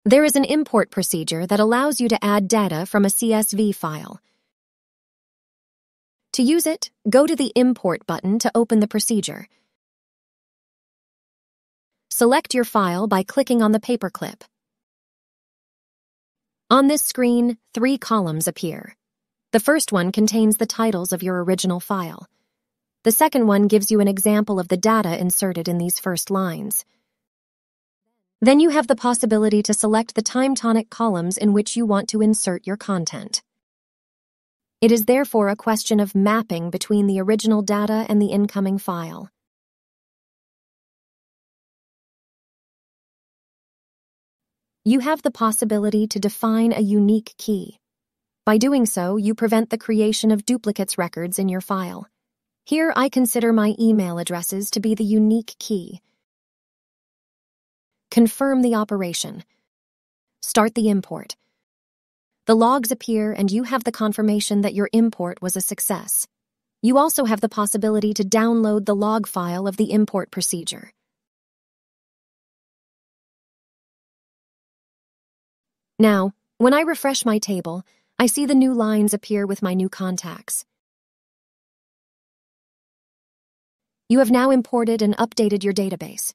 There is an import procedure that allows you to add data from a CSV file. To use it, go to the Import button to open the procedure. Select your file by clicking on the paperclip. On this screen, 3 columns appear. The first one contains the titles of your original file. The second one gives you an example of the data inserted in these first lines. Then you have the possibility to select the TimeTonic columns in which you want to insert your content. It is therefore a question of mapping between the original data and the incoming file. You have the possibility to define a unique key. By doing so, you prevent the creation of duplicates records in your file. Here, I consider my email addresses to be the unique key. Confirm the operation. Start the import. The logs appear and you have the confirmation that your import was a success. You also have the possibility to download the log file of the import procedure. Now, when I refresh my table, I see the new lines appear with my new contacts. You have now imported and updated your database.